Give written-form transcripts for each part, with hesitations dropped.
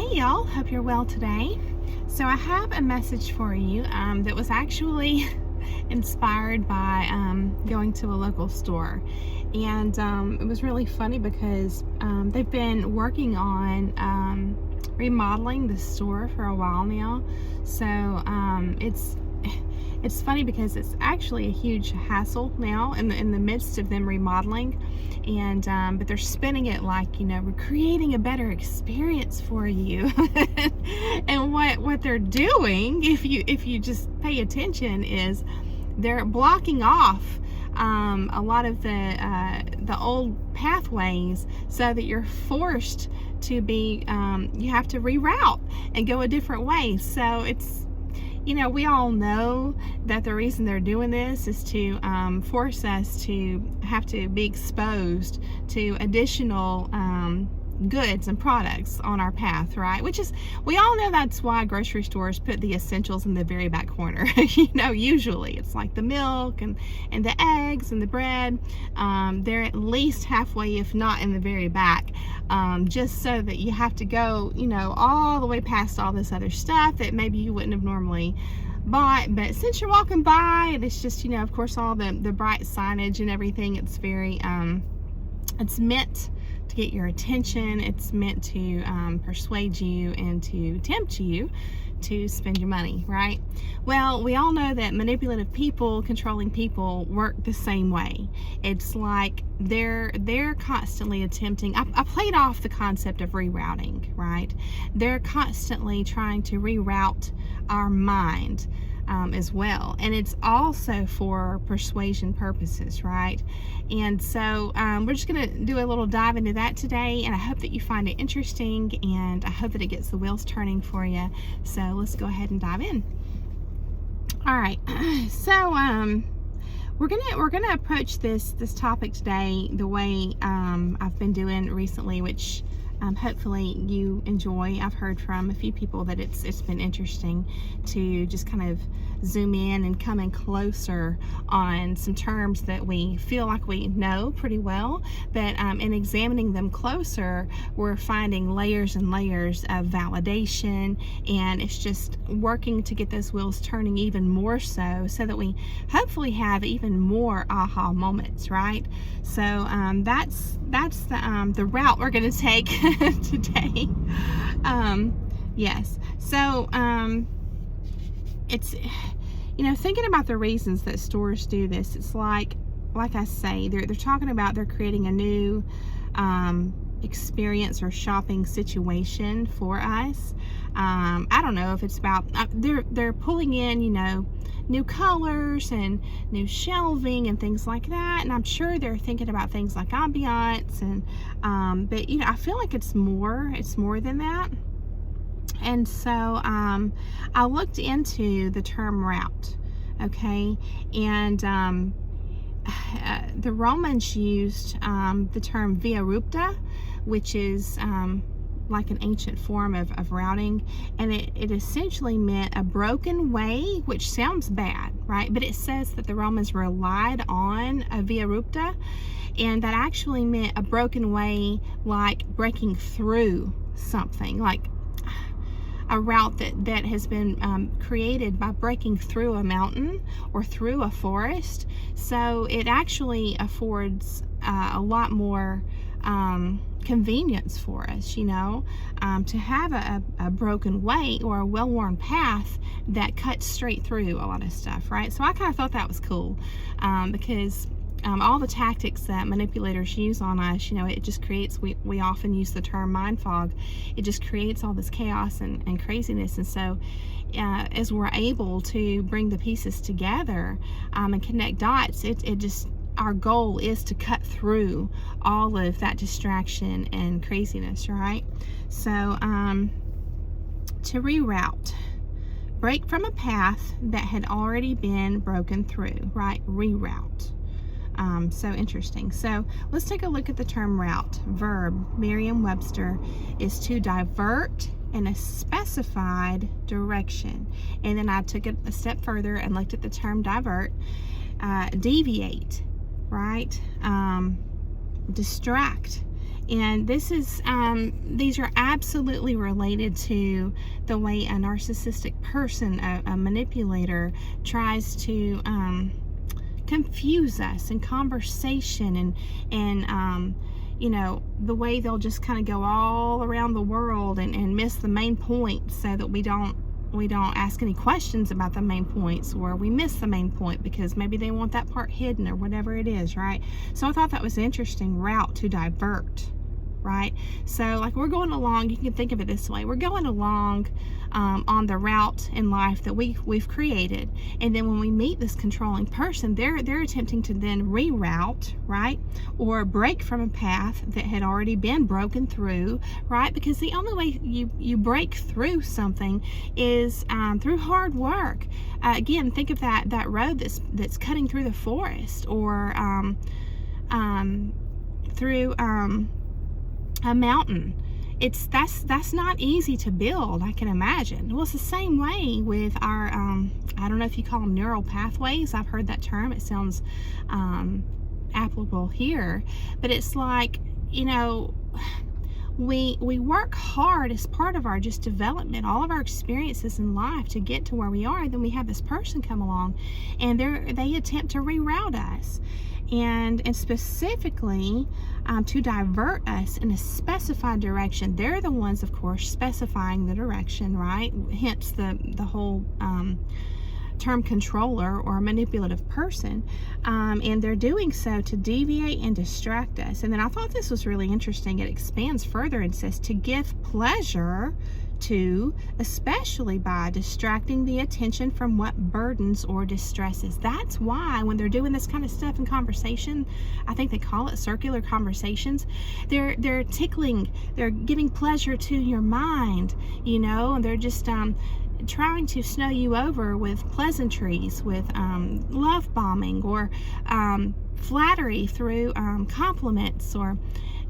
Hey y'all, hope you're well today. So I have a message for you that was actually inspired by going to a local store. And it was really funny because they've been working on remodeling the store for a while now. So it's funny because it's actually a huge hassle now in the midst of them remodeling, and but they're spinning it like, we're creating a better experience for you. And what they're doing, if you just pay attention, is they're blocking off a lot of the old pathways, so that you're forced to be you have to reroute and go a different way. So it's, we all know that the reason they're doing this is to force us to have to be exposed to additional goods and products on our path, right? Which is, we all know that's why grocery stores put the essentials in the very back corner. Usually it's like the milk and the eggs and the bread. They're at least halfway, if not in the very back, just so that you have to go, all the way past all this other stuff that maybe you wouldn't have normally bought. But since you're walking by, and it's just, of course, all the bright signage and everything, it's very, it's meant to get your attention. It's meant to persuade you and to tempt you to spend your money, right? Well, we all know that manipulative people, controlling people, work the same way. It's like they're constantly attempting, I played off the concept of rerouting, right? They're constantly trying to reroute our mind as well, and it's also for persuasion purposes, right? And so we're just gonna do a little dive into that today, and I hope that you find it interesting, and I hope that it gets the wheels turning for you. So let's go ahead and dive in. All right, so we're gonna approach this topic today the way I've been doing recently, which hopefully you enjoy. I've heard from a few people that it's been interesting to just kind of zoom in and come in closer on some terms that we feel like we know pretty well, but in examining them closer, we're finding layers and layers of validation, and it's just working to get those wheels turning even more so that we hopefully have even more aha moments, right? So that's the route we're going to take today. Yes. So it's, thinking about the reasons that stores do this, it's like I say, they're talking about they're creating a new experience or shopping situation for us. I don't know if it's about they're pulling in, new colors and new shelving and things like that, and I'm sure they're thinking about things like ambiance and but I feel like it's more than that. And so I looked into the term route, okay, and the Romans used the term via rupta, which is like an ancient form of routing, and it essentially meant a broken way, which sounds bad, right? But it says that the Romans relied on a via rupta, and that actually meant a broken way, like breaking through something, like a route that has been created by breaking through a mountain or through a forest. So it actually affords a lot more convenience for us, to have a broken way or a well-worn path that cuts straight through a lot of stuff, right? So I kind of thought that was cool, because all the tactics that manipulators use on us, it just creates, we often use the term mind fog. It just creates all this chaos and craziness. And so as we're able to bring the pieces together and connect dots, it just, our goal is to cut through all of that distraction and craziness, right? So to reroute, break from a path that had already been broken through, right? Reroute. So interesting. So let's take a look at the term route. Verb, Merriam-Webster, is to divert in a specified direction. And then I took it a step further and looked at the term divert. Deviate, right? Distract And this is these are absolutely related to the way a narcissistic person, a manipulator, tries to confuse us in conversation, and you know, the way they'll just kind of go all around the world and miss the main point, so that we don't ask any questions about the main points, or we miss the main point because maybe they want that part hidden or whatever it is, right? So I thought that was an interesting route to divert, right? So like, we're going along, you can think of it this way, we're going along on the route in life that we've created, and then when we meet this controlling person, they're attempting to then reroute, right, or break from a path that had already been broken through, right? Because the only way you break through something is through hard work. Again, think of that road that's cutting through the forest, or through a mountain. That's not easy to build, I can imagine. Well, it's the same way with our I don't know if you call them neural pathways. I've heard that term. It sounds applicable here, but it's like, you know, we work hard as part of our just development, all of our experiences in life, to get to where we are. Then we have this person come along, and they attempt to reroute us, and specifically to divert us in a specified direction. They're the ones, of course, specifying the direction, right? Hence the whole term controller or manipulative person, and they're doing so to deviate and distract us. And then I thought this was really interesting. It expands further and says to give pleasure to, especially by distracting the attention from what burdens or distresses. That's why when they're doing this kind of stuff in conversation, I think they call it circular conversations, they're tickling, they're giving pleasure to your mind, you know, and they're just trying to snow you over with pleasantries, with love bombing, or flattery through compliments, or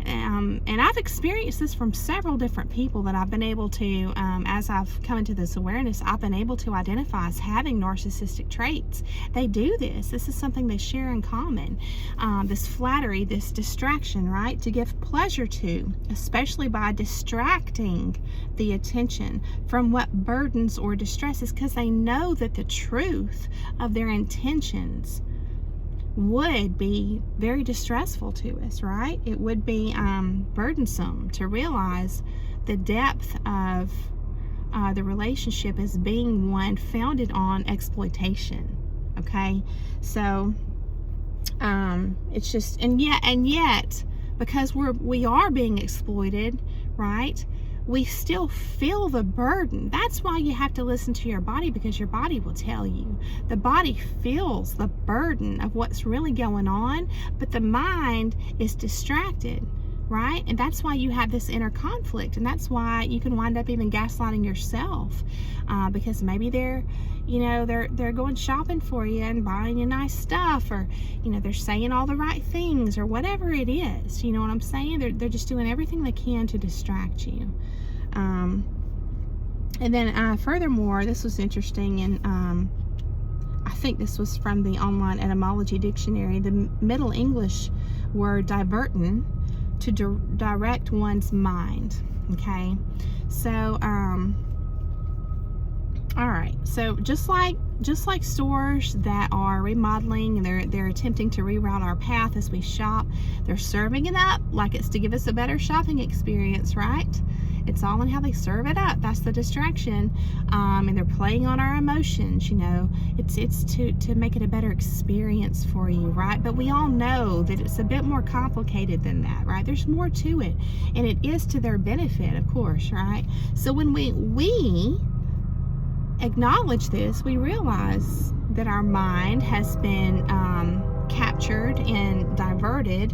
and I've experienced this from several different people that I've been able to, as I've come into this awareness, I've been able to identify as having narcissistic traits. They do this. This is something they share in common. This flattery, this distraction, right? To give pleasure to, especially by distracting the attention from what burdens or distresses, because they know that the truth of their intentions would be very distressful to us, right? It would be burdensome to realize the depth of the relationship as being one founded on exploitation. Okay, so it's just, and yet because we are being exploited, right? We still feel the burden. That's why you have to listen to your body, because your body will tell you. The body feels the burden of what's really going on, but the mind is distracted, right? And that's why you have this inner conflict, and that's why you can wind up even gaslighting yourself, because maybe they're going shopping for you and buying you nice stuff, or they're saying all the right things, or whatever it is. You know what I'm saying? They're just doing everything they can to distract you. And then furthermore, this was interesting, and I think this was from the online etymology dictionary. The Middle English word divertin, to direct one's mind. Okay, so all right, so just like stores that are remodeling, they're attempting to reroute our path as we shop. They're serving it up like it's to give us a better shopping experience, right? It's all in how they serve it up. That's the distraction, and they're playing on our emotions. It's to make it a better experience for you, right? But we all know that it's a bit more complicated than that, right? There's more to it, and it is to their benefit, of course, right? So when we acknowledge this, we realize that our mind has been captured and diverted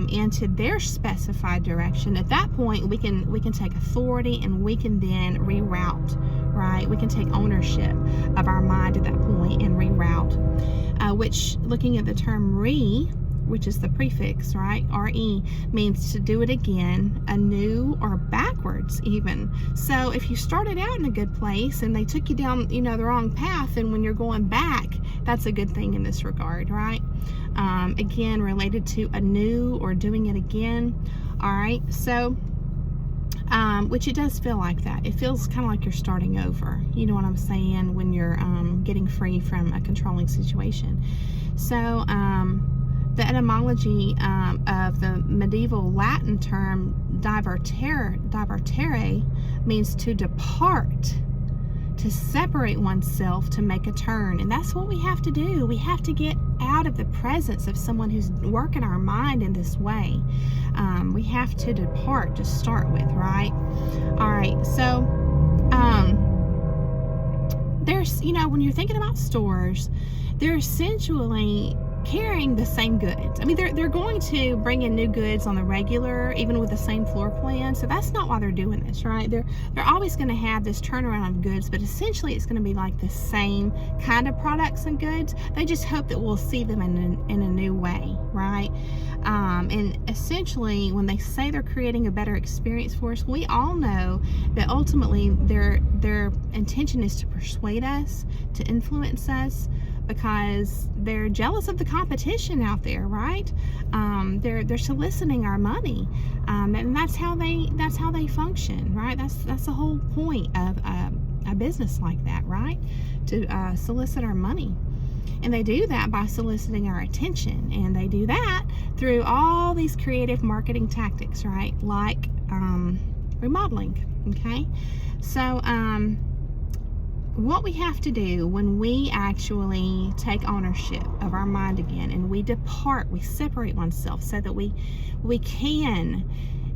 into their specified direction. At that point, we can take authority, and we can then reroute, right? We can take ownership of our mind at that point and reroute, which, looking at the term which is the prefix, right? RE means to do it again, anew, or backwards even. So if you started out in a good place and they took you down, the wrong path, and when you're going back, that's a good thing in this regard, right? Again, related to anew or doing it again. All right, so which it does feel like that. It feels kind of like you're starting over. You know what I'm saying? When you're getting free from a controlling situation. So the etymology of the medieval Latin term divertere means to depart, to separate oneself, to make a turn. And that's what we have to do. We have to get out of the presence of someone who's working our mind in this way. We have to depart to start with, right? All right, so there's, when you're thinking about stores, they're essentially carrying the same goods. I mean, they're going to bring in new goods on the regular, even with the same floor plan. So that's not why they're doing this, right? They're always going to have this turnaround of goods, but essentially it's going to be like the same kind of products and goods. They just hope that we'll see them in a new way, right? And essentially, when they say they're creating a better experience for us, we all know that ultimately their intention is to persuade us, to influence us, because they're jealous of the competition out there, right? They're soliciting our money, and that's how they function, right? That's the whole point of a business like that, right? To solicit our money. And they do that by soliciting our attention, and they do that through all these creative marketing tactics, right? Like remodeling. Okay, so what we have to do when we actually take ownership of our mind again, and we depart, we separate oneself so that we can,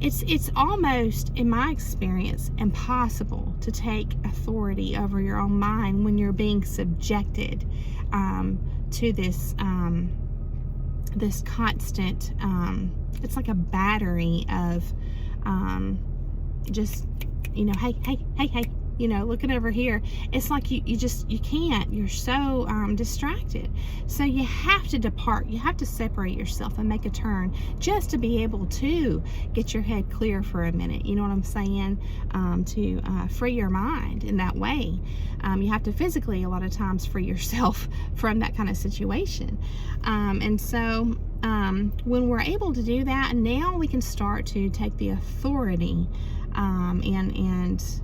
it's almost, in my experience, impossible to take authority over your own mind when you're being subjected to this this constant, it's like a battery of just, hey, looking over here. It's like you can't. You're so distracted. So you have to depart. You have to separate yourself and make a turn just to be able to get your head clear for a minute. You know what I'm saying? To free your mind in that way. You have to physically, a lot of times, free yourself from that kind of situation. And so when we're able to do that, now we can start to take the authority and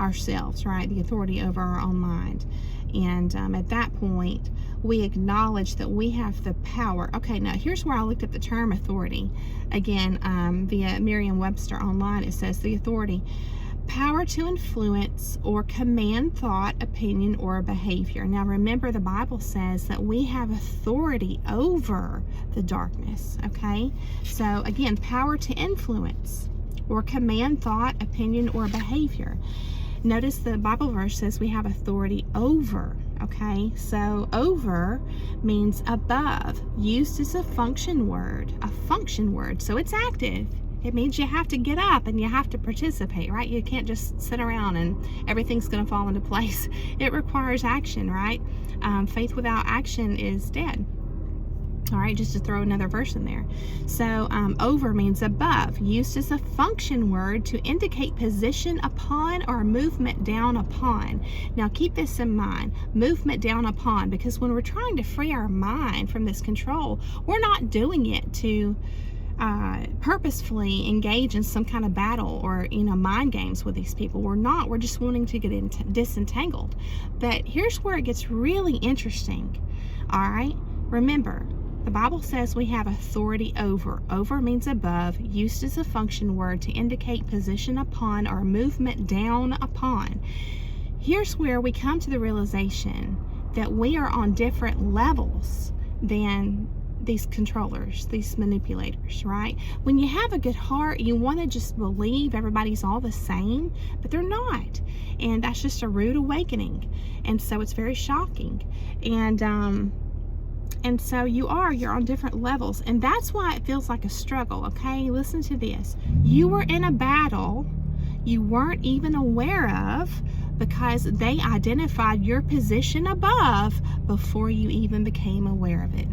ourselves, right? The authority over our own mind. And at that point, we acknowledge that we have the power. Okay, now here's where I looked at the term authority. Again, via Merriam-Webster online, it says the authority, power to influence or command thought, opinion, or behavior. Now remember, the Bible says that we have authority over the darkness, okay? So again, power to influence or command thought, opinion, or behavior. Notice the Bible verse says we have authority over, okay? So over means above, used as a function word, so it's active. It means you have to get up and you have to participate, right? You can't just sit around and everything's going to fall into place. It requires action, right? Faith without action is dead. All right, just to throw another verse in there. So over means above, used as a function word to indicate position upon or movement down upon. Now keep this in mind, movement down upon, because when we're trying to free our mind from this control, we're not doing it to purposefully engage in some kind of battle or mind games with these people. We're not. We're just wanting to get disentangled. But here's where it gets really interesting. All right, remember, the Bible says we have authority over. Over means above, used as a function word to indicate position upon or movement down upon. Here's where we come to the realization that we are on different levels than these controllers, these manipulators, right? When you have a good heart, you want to just believe everybody's all the same, but they're not. And that's just a rude awakening. And so it's very shocking. And so you're on different levels, and that's why it feels like a struggle, okay? Listen to this. You were in a battle you weren't even aware of because they identified your position above before you even became aware of it.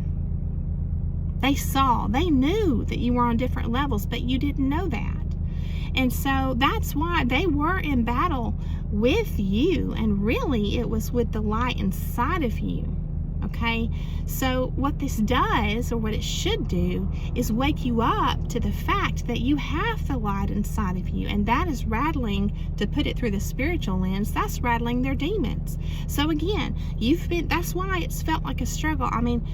They knew that you were on different levels, but you didn't know that. And so that's why they were in battle with you, and really it was with the light inside of you. Okay, so what this does, or what it should do, is wake you up to the fact that you have the light inside of you, and that is rattling, to put it through the spiritual lens, that's rattling their demons. So again, that's why it's felt like a struggle. I mean,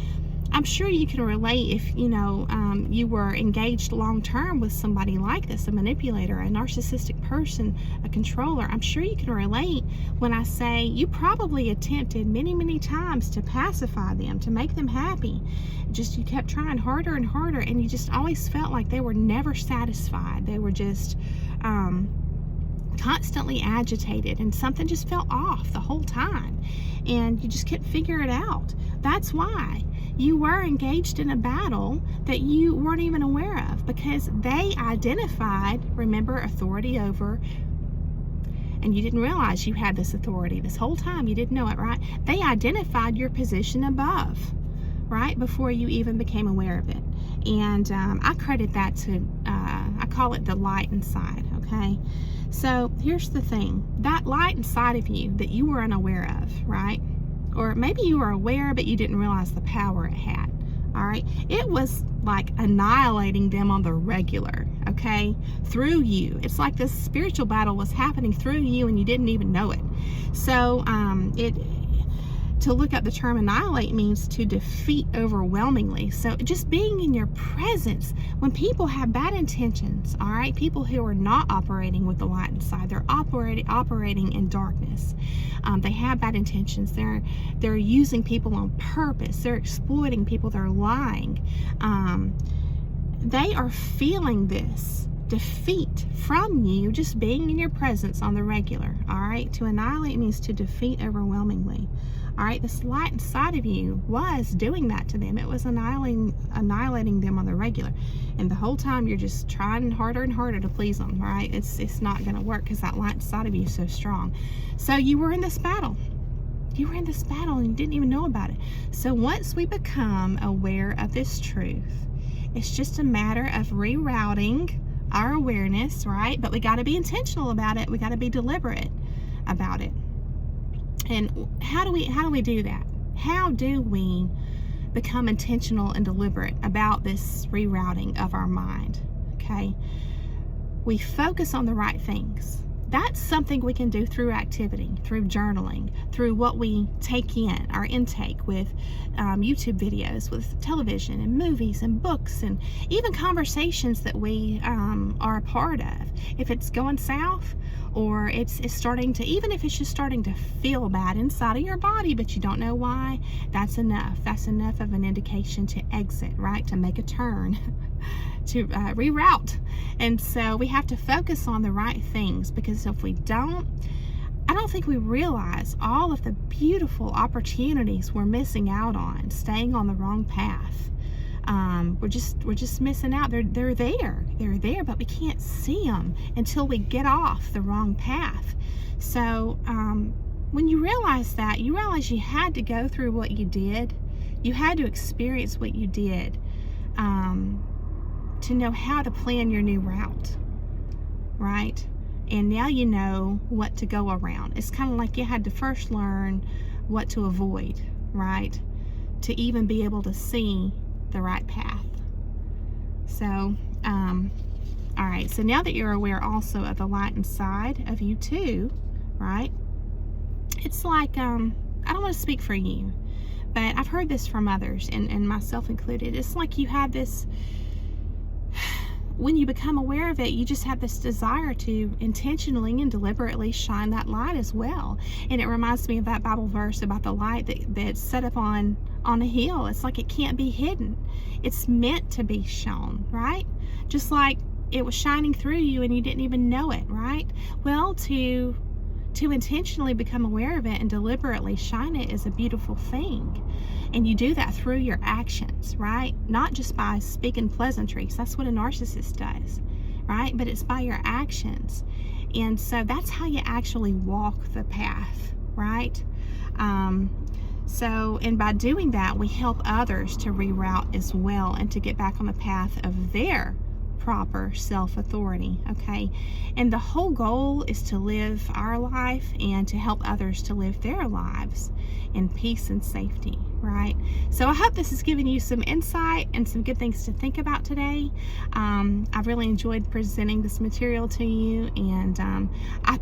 I'm sure you can relate if you were engaged long term with somebody like this, a manipulator, a narcissistic person, a controller. I'm sure you can relate when I say you probably attempted many, many times to pacify them, to make them happy. Just you kept trying harder and harder, and you just always felt like they were never satisfied. They were just constantly agitated, and something just felt off the whole time, and you just couldn't figure it out. That's why you were engaged in a battle that you weren't even aware of, because they identified, remember, authority over, and you didn't realize you had this authority this whole time. You didn't know it, right? They identified your position above, right, before you even became aware of it. And I credit that to, I call it the light inside, okay? So here's the thing, that light inside of you that you were unaware of, right? Or maybe you were aware, but you didn't realize the power it had, all right? It was like annihilating them on the regular, okay? Through you. It's like this spiritual battle was happening through you, and you didn't even know it. So to look up the term annihilate means to defeat overwhelmingly. So just being in your presence when people have bad intentions, all right, people who are not operating with the light inside, they're operating in darkness. They have bad intentions. They're using people on purpose. They're exploiting people. They're lying. They are feeling this defeat from you just being in your presence on the regular, all right? To annihilate means to defeat overwhelmingly. All right, this light inside of you was doing that to them. It was annihilating them on the regular. And the whole time you're just trying harder and harder to please them, right? It's not going to work because that light inside of you is so strong. So you were in this battle. You were in this battle and you didn't even know about it. So once we become aware of this truth, it's just a matter of rerouting our awareness, right? But we got to be intentional about it. We got to be deliberate about it. And how do we do that? How do we become intentional and deliberate about this rerouting of our mind? Okay, we focus on the right things. That's something we can do through activity, through journaling, through what we take in, our intake with YouTube videos, with television and movies and books, and even conversations that we are a part of. If it's going south, or it's starting to, even if it's just starting to feel bad inside of your body, but you don't know why, that's enough. That's enough of an indication to exit, right? To make a turn, to reroute. And so we have to focus on the right things, because if we don't, I don't think we realize all of the beautiful opportunities we're missing out on, staying on the wrong path. We're just missing out. They're there, but we can't see them until we get off the wrong path. So when you realize that, you realize you had to go through what you did. You had to experience what you did to know how to plan your new route, right? And now you know what to go around. It's kind of like you had to first learn what to avoid, right? To even be able to see the right path. So, all right, so now that you're aware also of the light inside of you too, right? It's like, I don't want to speak for you, but I've heard this from others, and myself included. It's like you have this, when you become aware of it, you just have this desire to intentionally and deliberately shine that light as well. And it reminds me of that Bible verse about the light that's set up on a hill. It's like it can't be hidden. It's meant to be shown, right? Just like it was shining through you and you didn't even know it, right? Well, to intentionally become aware of it and deliberately shine it is a beautiful thing. And you do that through your actions, right? Not just by speaking pleasantries. That's what a narcissist does, right? But it's by your actions. And so that's how you actually walk the path, right? And by doing that, we help others to reroute as well and to get back on the path of their proper self-authority, okay? And the whole goal is to live our life and to help others to live their lives in peace and safety. right? So I hope this has given you some insight and some good things to think about today. I've really enjoyed presenting this material to you, and I'm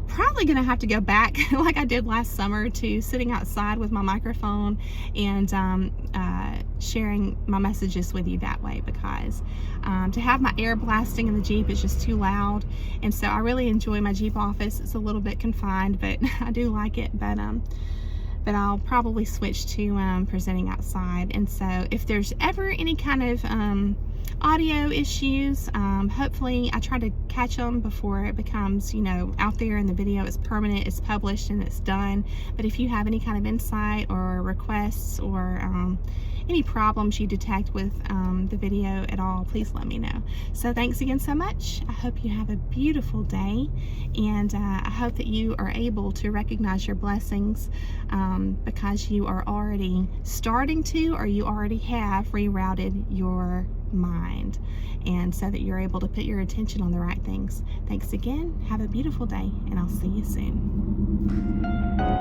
probably going to have to go back like I did last summer to sitting outside with my microphone and sharing my messages with you that way, because to have my air blasting in the Jeep is just too loud. And so I really enjoy my Jeep office. It's a little bit confined, but I do like it. But I'll probably switch to presenting outside. And so if there's ever any kind of audio issues, hopefully I try to catch them before it becomes, out there and the video is permanent, it's published and it's done. But if you have any kind of insight or requests or any problems you detect with the video at all, please let me know. So thanks again so much. I hope you have a beautiful day, and I hope that you are able to recognize your blessings, because you are already starting to, or you already have rerouted your mind, and so that you're able to put your attention on the right things. Thanks again. Have a beautiful day, and I'll see you soon.